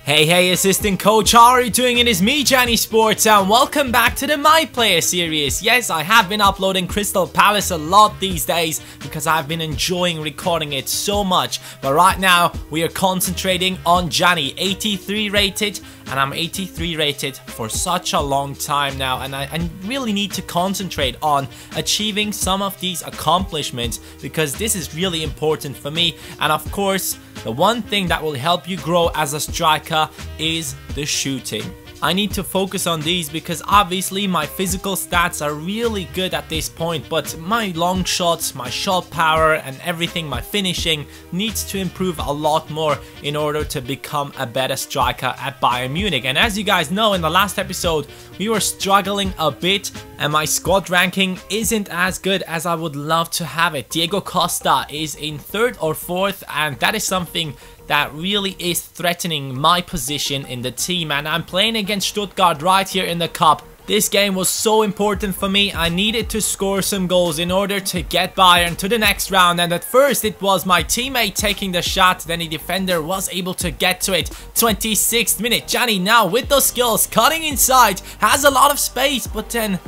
Hey, assistant coach, how are you doing? It is me, CaniSports, and welcome back to the My Player series. Yes, I have been uploading Crystal Palace a lot these days because I've been enjoying recording it so much. But right now, we are concentrating on Cani, 83 rated, and I'm 83 rated for such a long time now, and I really need to concentrate on achieving some of these accomplishments because this is really important for me. And of course, the one thing that will help you grow as a striker is the shooting. I need to focus on these because obviously my physical stats are really good at this point, but my long shots, my shot power and everything, my finishing needs to improve a lot more in order to become a better striker at Bayern Munich. And as you guys know, in the last episode we were struggling a bit and my squad ranking isn't as good as I would love to have it. Diego Costa is in 3rd or 4th, and that is something that really is threatening my position in the team. And I'm playing against Stuttgart right here in the cup. This game was so important for me. I needed to score some goals in order to get Bayern to the next round, and at first it was my teammate taking the shot, then the defender was able to get to it. 26th minute, Cani now with those skills, cutting inside, has a lot of space, but then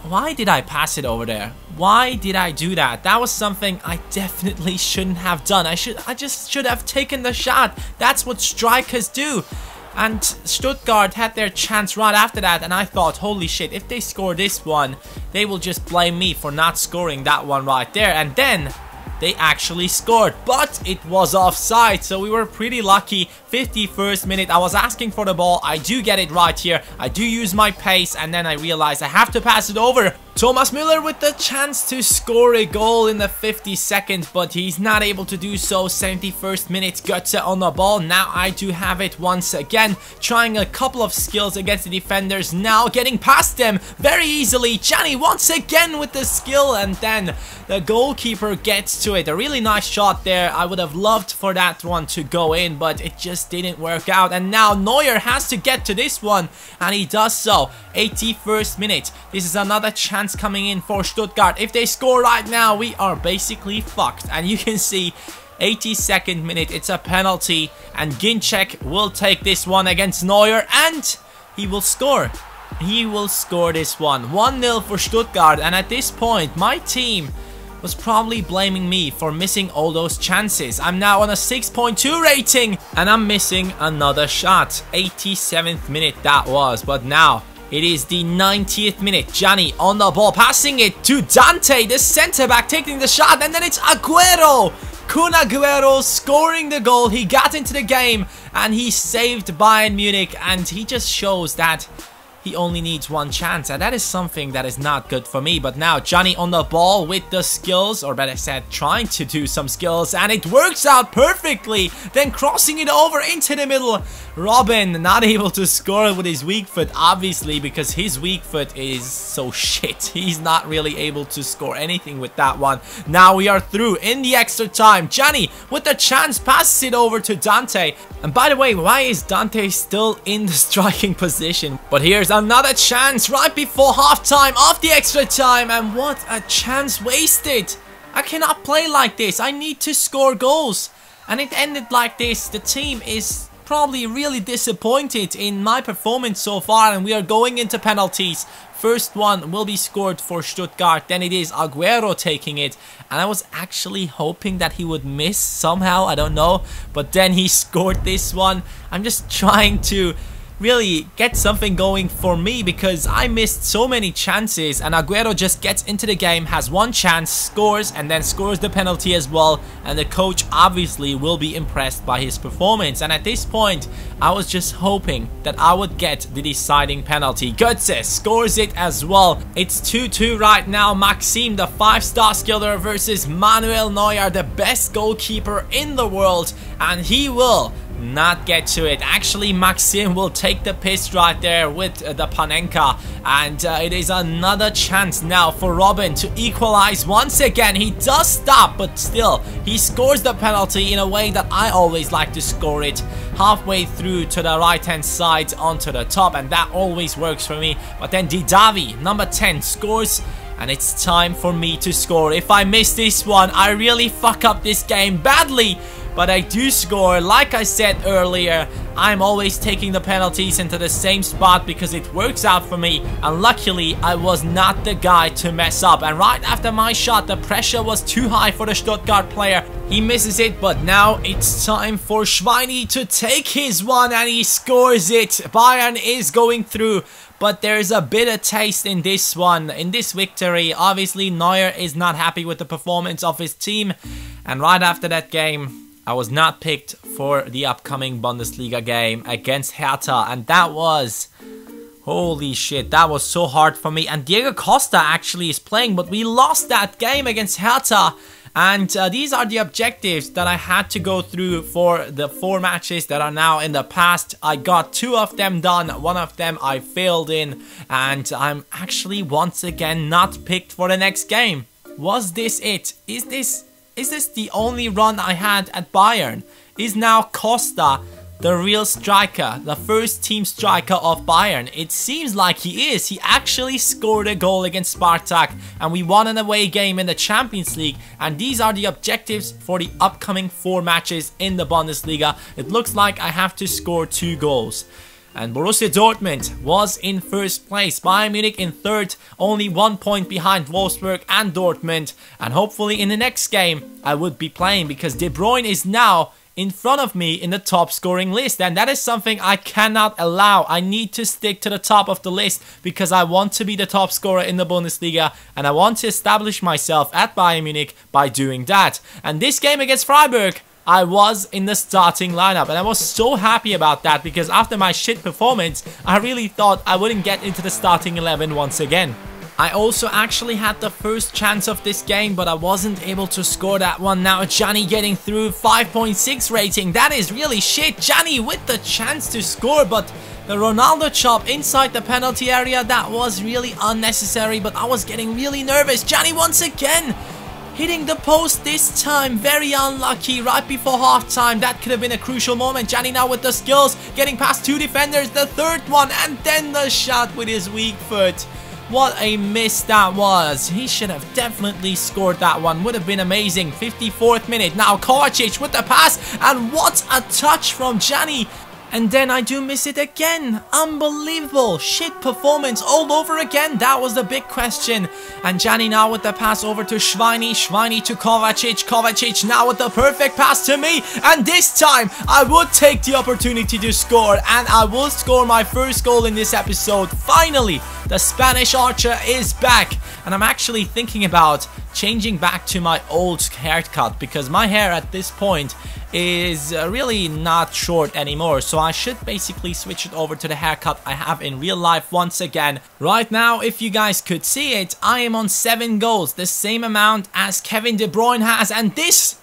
why did I pass it over there? Why did I do that? That was something I definitely shouldn't have done. I just should have taken the shot. That's what strikers do. And Stuttgart had their chance right after that, and I thought, holy shit, if they score this one, they will just blame me for not scoring that one right there. And then they actually scored, but it was offside, so we were pretty lucky. 51st minute, I was asking for the ball, I do get it right here, I do use my pace, and then I realized I have to pass it over. Thomas Müller with the chance to score a goal in the 52nd, but he's not able to do so. 71st minute, Götze on the ball. Now I do have it once again, trying a couple of skills against the defenders, now getting past them very easily. Cani once again with the skill, and then the goalkeeper gets to it. A really nice shot there. I would have loved for that one to go in, but it just didn't work out. And now Neuer has to get to this one, and he does so. 81st minute, this is another chance coming in for Stuttgart. If they score right now, we are basically fucked. And you can see 82nd minute, it's a penalty, and Ginczek will take this one against Neuer, and he will score. He will score this one. 1-0 for Stuttgart, and at this point my team was probably blaming me for missing all those chances. I'm now on a 6.2 rating, and I'm missing another shot. 87th minute that was, but now it is the 90th minute. Cani on the ball, passing it to Dante, the centre back, taking the shot, and then it's Aguero. Kun Aguero scoring the goal. He got into the game and he saved Bayern Munich, and he just shows that he only needs one chance, and that is something that is not good for me. But now Cani on the ball with the skills, or better said, trying to do some skills, and it works out perfectly. Then crossing it over into the middle. Robin not able to score with his weak foot, obviously, because his weak foot is so shit. He's not really able to score anything with that one. Now we are through in the extra time. Cani with the chance passes it over to Dante. And by the way, why is Dante still in the striking position? But here's another chance right before halftime of the extra time, and what a chance wasted. I cannot play like this. I need to score goals, and it ended like this. The team is probably really disappointed in my performance so far, and we are going into penalties. First one will be scored for Stuttgart, then it is Aguero taking it, and I was actually hoping that he would miss somehow, I don't know, but then he scored this one. I'm just trying to really get something going for me because I missed so many chances, and Aguero just gets into the game, has one chance, scores, and then scores the penalty as well, and the coach obviously will be impressed by his performance. And at this point I was just hoping that I would get the deciding penalty. Götze scores it as well. It's 2-2 right now. Maxim, the 5-star skiller, versus Manuel Neuer, the best goalkeeper in the world, and he will not get to it. Actually, Maxim will take the piss right there with the Panenka, and it is another chance now for Robin to equalize once again. He does stop, but still he scores the penalty in a way that I always like to score it, halfway through to the right hand side onto the top, and that always works for me. But then Didavi, number 10, scores, and it's time for me to score. If I miss this one, I really fuck up this game badly. but I do score. Like I said earlier, I'm always taking the penalties into the same spot because it works out for me, and luckily I was not the guy to mess up. And right after my shot, the pressure was too high for the Stuttgart player. He misses it, but now it's time for Schweini to take his one, and he scores it. Bayern is going through, but there's a bitter taste in this one, in this victory. Obviously, Neuer is not happy with the performance of his team, and right after that game, I was not picked for the upcoming Bundesliga game against Hertha, and that was... holy shit, that was so hard for me. And Diego Costa actually is playing, but we lost that game against Hertha. And these are the objectives that I had to go through for the 4 matches that are now in the past. I got 2 of them done, 1 of them I failed in, and I'm actually once again not picked for the next game. Was this it? Is this the only run I had at Bayern? Is now Costa the real striker, the first team striker of Bayern? It seems like he is. He actually scored a goal against Spartak, and we won an away game in the Champions League. And these are the objectives for the upcoming 4 matches in the Bundesliga. It looks like I have to score 2 goals. And Borussia Dortmund was in first place, Bayern Munich in third, only 1 point behind Wolfsburg and Dortmund. And hopefully in the next game I would be playing, because De Bruyne is now in front of me in the top scoring list, and that is something I cannot allow. I need to stick to the top of the list because I want to be the top scorer in the Bundesliga, and I want to establish myself at Bayern Munich by doing that. And this game against Freiburg, I was in the starting lineup, and I was so happy about that because after my shit performance, I really thought I wouldn't get into the starting 11 once again. I also actually had the first chance of this game, but I wasn't able to score that one. Now Cani getting through, 5.6 rating. That is really shit. Cani with the chance to score, but the Ronaldo chop inside the penalty area, that was really unnecessary, but I was getting really nervous. Cani once again hitting the post this time. Very unlucky right before halftime. That could have been a crucial moment. Cani now with the skills, getting past 2 defenders, the third one, and then the shot with his weak foot. What a miss that was. He should have definitely scored that one. Would have been amazing. 54th minute. Now Kovacic with the pass. And what a touch from Cani. And then I do miss it again. Unbelievable. Shit performance all over again. That was the big question. And Cani now with the pass over to Schweini. Schweini to Kovacic. Kovacic now with the perfect pass to me. And this time I would take the opportunity to score. And I will score my first goal in this episode. Finally, the Spanish archer is back. And I'm actually thinking about changing back to my old haircut, because my hair at this point is really not short anymore, so I should basically switch it over to the haircut I have in real life once again. Right now, if you guys could see it, I am on 7 goals, the same amount as Kevin De Bruyne has, and this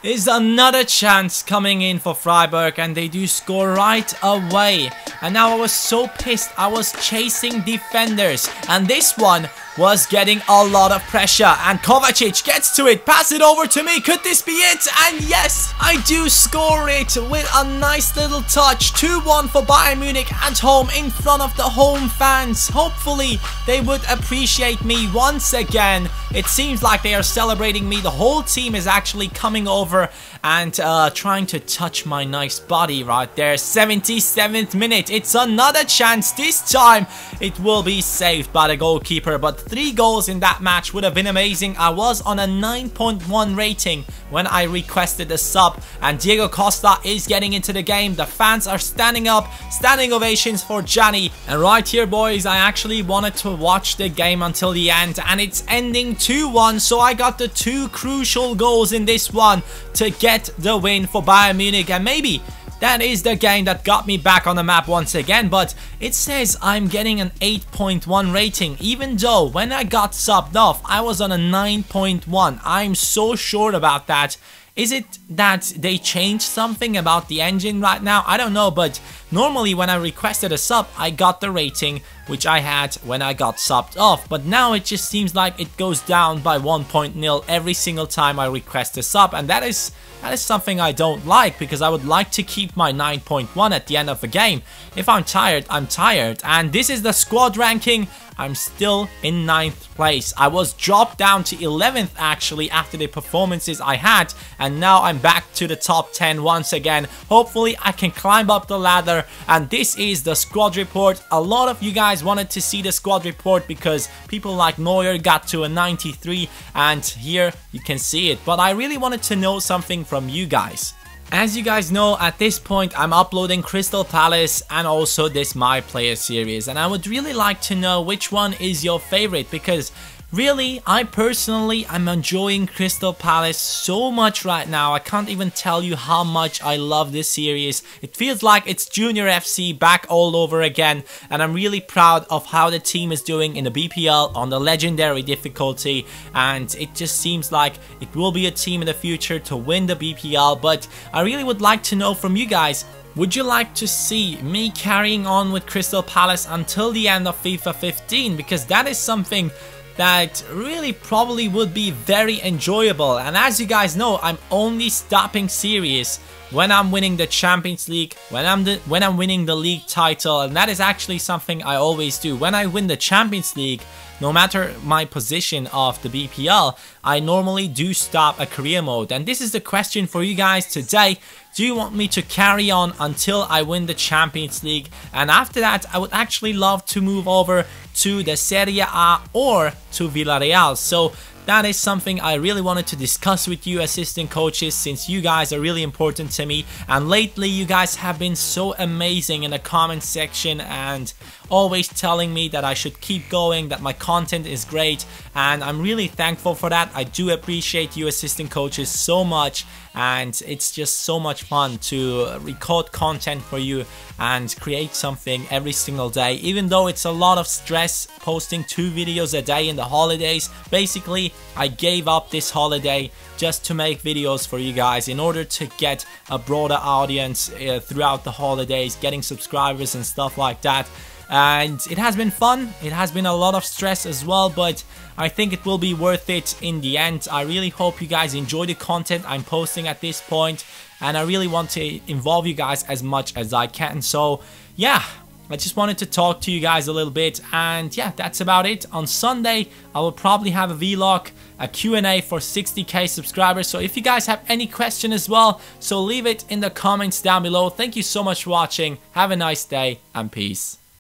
is another chance coming in for Freiburg, and they do score right away. And now I was so pissed. I was chasing defenders, and this one was getting a lot of pressure, and Kovacic gets to it, pass it over to me. Could this be it? And yes, I do score it with a nice little touch. 2-1 for Bayern Munich at home in front of the home fans. Hopefully they would appreciate me once again. It seems like they are celebrating me. The whole team is actually coming over and trying to touch my nice body right there. 77th minute. It's another chance. This time it will be saved by the goalkeeper, but 3 goals in that match would have been amazing. I was on a 9.1 rating when I requested a sub, and Diego Costa is getting into the game. The fans are standing up, standing ovations for Cani. And right here, boys, I actually wanted to watch the game until the end, and it's ending 2-1, so I got the 2 crucial goals in this one to get the win for Bayern Munich. And maybe that is the game that got me back on the map once again, but it says I'm getting an 8.1 rating, even though when I got subbed off, I was on a 9.1. I'm so sure about that. Is it that they changed something about the engine right now? I don't know, but normally when I requested a sub, I got the rating which I had when I got subbed off. But now it just seems like it goes down by 1.0 every single time I request a sub, and that is something I don't like, because I would like to keep my 9.1 at the end of the game. If I'm tired, I'm tired. And this is the squad ranking I'm still in 9th place. I was dropped down to 11th actually after the performances I had, and now I'm back to the top 10 once again. Hopefully I can climb up the ladder, and this is the squad report. A lot of you guys wanted to see the squad report because people like Neuer got to a 93, and here you can see it. But I really wanted to know something from you guys. As you guys know, at this point I'm uploading Crystal Palace and also this My Player series, and I would really like to know which one is your favorite, because really, I personally am enjoying Crystal Palace so much right now. I can't even tell you how much I love this series. It feels like it's Junior FC back all over again, and I'm really proud of how the team is doing in the BPL on the legendary difficulty, and it just seems like it will be a team in the future to win the BPL. But I really would like to know from you guys, would you like to see me carrying on with Crystal Palace until the end of FIFA 15? Because that is something that really probably would be very enjoyable. And as you guys know, I'm only stopping serious when I'm winning the Champions League, when I'm winning the league title, and that is actually something I always do. When I win the Champions League, no matter my position of the BPL, I normally do stop a career mode. And this is the question for you guys today. Do you want me to carry on until I win the Champions League? And after that, I would actually love to move over to the Serie A or to Villarreal. So that is something I really wanted to discuss with you assistant coaches, since you guys are really important to me. And lately you guys have been so amazing in the comment section and always telling me that I should keep going, that my content is great, and I'm really thankful for that. I do appreciate you assistant coaches so much, and it's just so much fun to record content for you and create something every single day, even though it's a lot of stress posting 2 videos a day in the holidays. Basically, I gave up this holiday just to make videos for you guys in order to get a broader audience throughout the holidays, getting subscribers and stuff like that. And it has been fun. It has been a lot of stress as well, but I think it will be worth it in the end. I really hope you guys enjoy the content I'm posting at this point, and I really want to involve you guys as much as I can. So yeah, I just wanted to talk to you guys a little bit, and yeah, that's about it. On Sunday, I will probably have a vlog, a Q&A for 60k subscribers. So if you guys have any question as well, so leave it in the comments down below. Thank you so much for watching. Have a nice day, and peace.